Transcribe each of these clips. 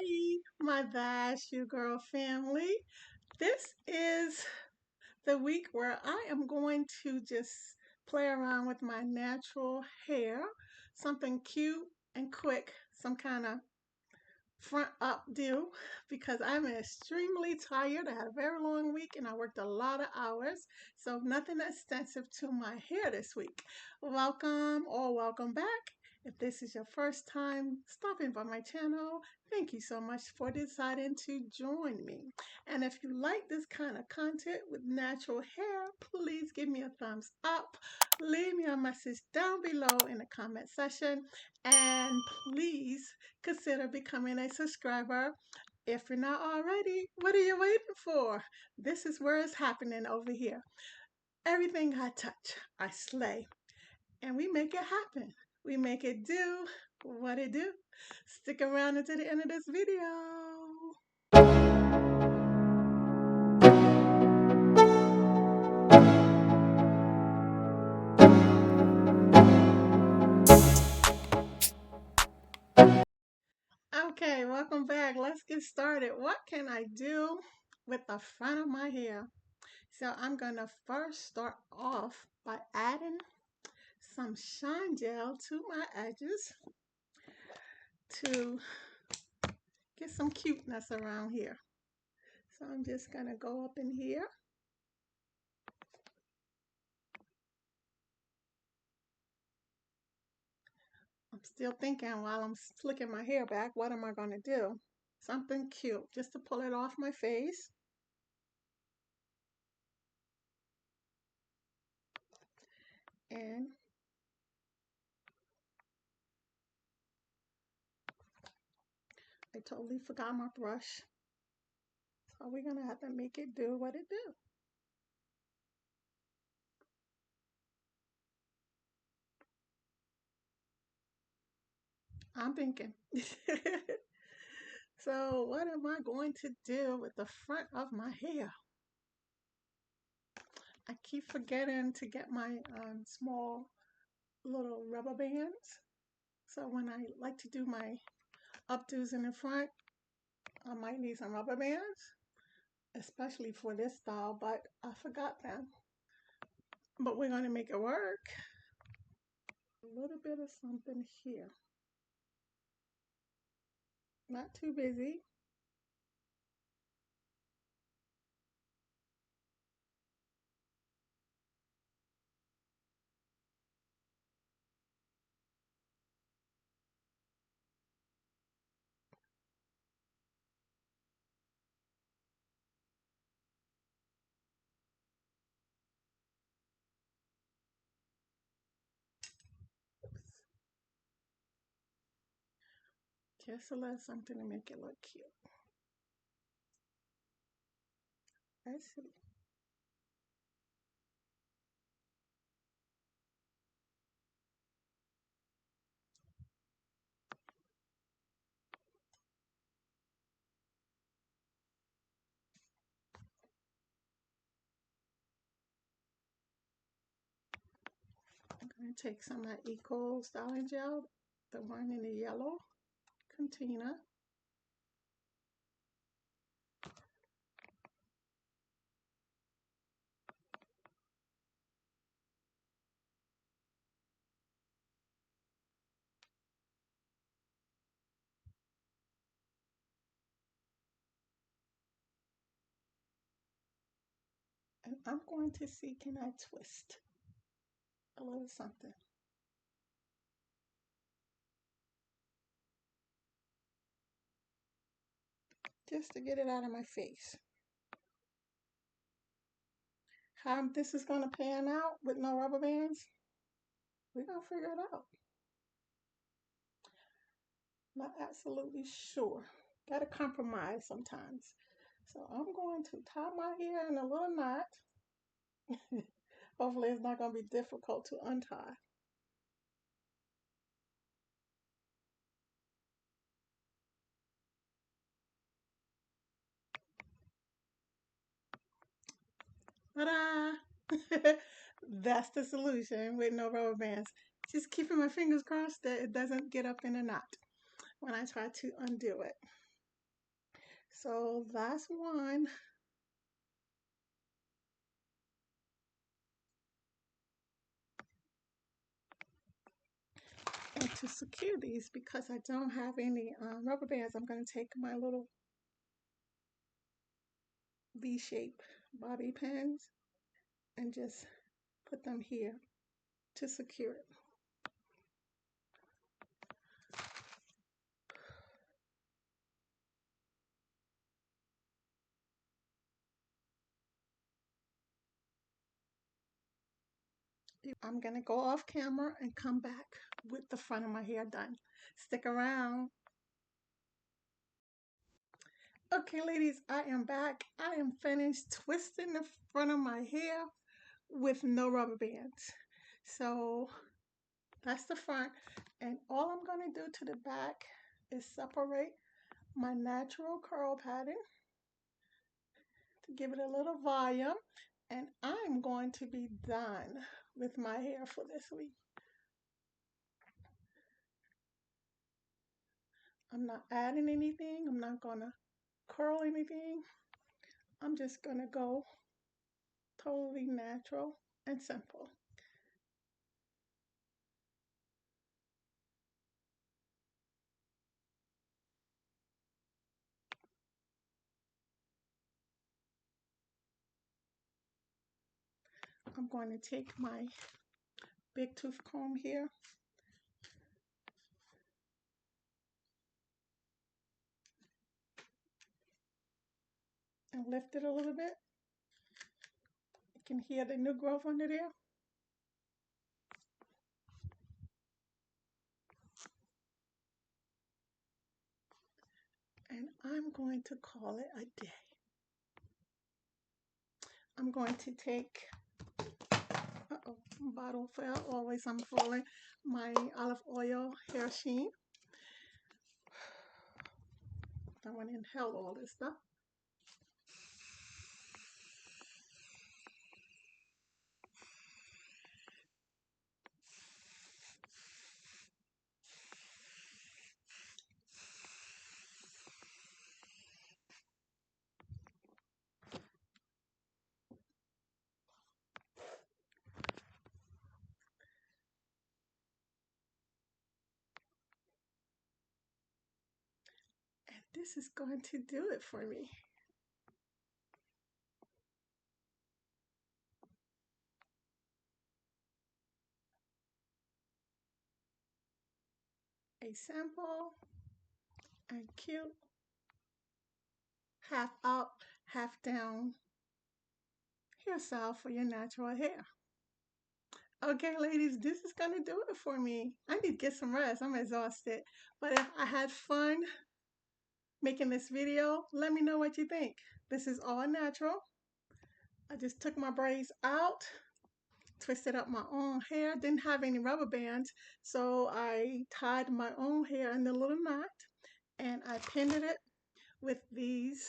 Hi, my Vash You Girl family. This is the week where I am going to just play around with my natural hair, something cute and quick, some kind of front up do because I'm extremely tired. I had a very long week and I worked a lot of hours, so nothing extensive to my hair this week. Welcome or welcome back. If this is your first time stopping by my channel, thank you so much for deciding to join me. And if you like this kind of content with natural hair, please give me a thumbs up. Leave me a message down below in the comment section. And please consider becoming a subscriber. If you're not already, what are you waiting for? This is where it's happening over here. Everything I touch, I slay. And we make it happen. We make it do what it do. Stick around until the end of this video. Okay, welcome back. Let's get started. What can I do with the front of my hair? So I'm going to first start off by adding some shine gel to my edges to get some cuteness around here. So I'm just going to go up in here. I'm still thinking while I'm flicking my hair back, what am I going to do? Something cute just to pull it off my face. And I totally forgot my brush. So we're going to have to make it do what it do. I'm thinking. So what am I going to do with the front of my hair? I keep forgetting to get my small little rubber bands. So when I like to do my updos in the front, I might need some rubber bands, especially for this style, but I forgot them. But we're going to make it work. A little bit of something here. Not too busy. Just a little something to make it look cute. Let's see. I'm going to take some of that Eco Styling Gel, the one in the yellow container. And I'm going to see, can I twist a little something? Just to get it out of my face. How this is going to pan out with no rubber bands, we're going to figure it out. Not absolutely sure. Got to compromise sometimes. So I'm going to tie my hair in a little knot. Hopefully it's not going to be difficult to untie. Ta-da! That's the solution with no rubber bands. Just keeping my fingers crossed that it doesn't get up in a knot when I try to undo it. So that's one. And to secure these, because I don't have any rubber bands, I'm going to take my little V-shape bobby pins and just put them here to secure it. I'm going to go off camera and come back with the front of my hair done. Stick around. Okay, ladies, I am back. I am finished twisting the front of my hair with no rubber bands. So that's the front. And all I'm going to do to the back is separate my natural curl pattern to give it a little volume. And I'm going to be done with my hair for this week. I'm not adding anything. I'm not going to curl anything. I'm just going to go totally natural and simple. I'm going to take my big tooth comb here and lift it a little bit. You can hear the new growth under there. And I'm going to call it a day. I'm going to take, bottle fell, always I'm falling, my olive oil hair sheen. I want to inhale all this stuff. And this is going to do it for me. A simple and cute half up, half down hairstyle for your natural hair. Okay, ladies, this is going to do it for me. I need to get some rest. I'm exhausted. But if I had fun making this video, let me know what you think. This is all natural. I just took my braids out, twisted up my own hair, didn't have any rubber bands, so I tied my own hair in a little knot and I pinned it with these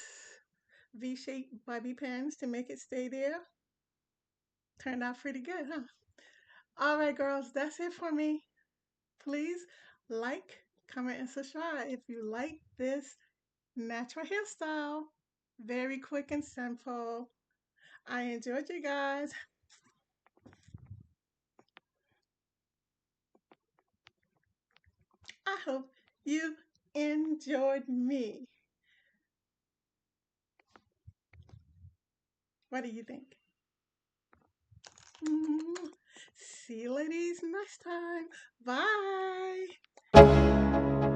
V-shaped bobby pins to make it stay there. Turned out pretty good, huh? All right, girls, that's it for me. Please like, comment, and subscribe if you like this natural hairstyle. Very quick and simple. I enjoyed you guys. I hope you enjoyed me. What do you think? See you ladies next time. Bye.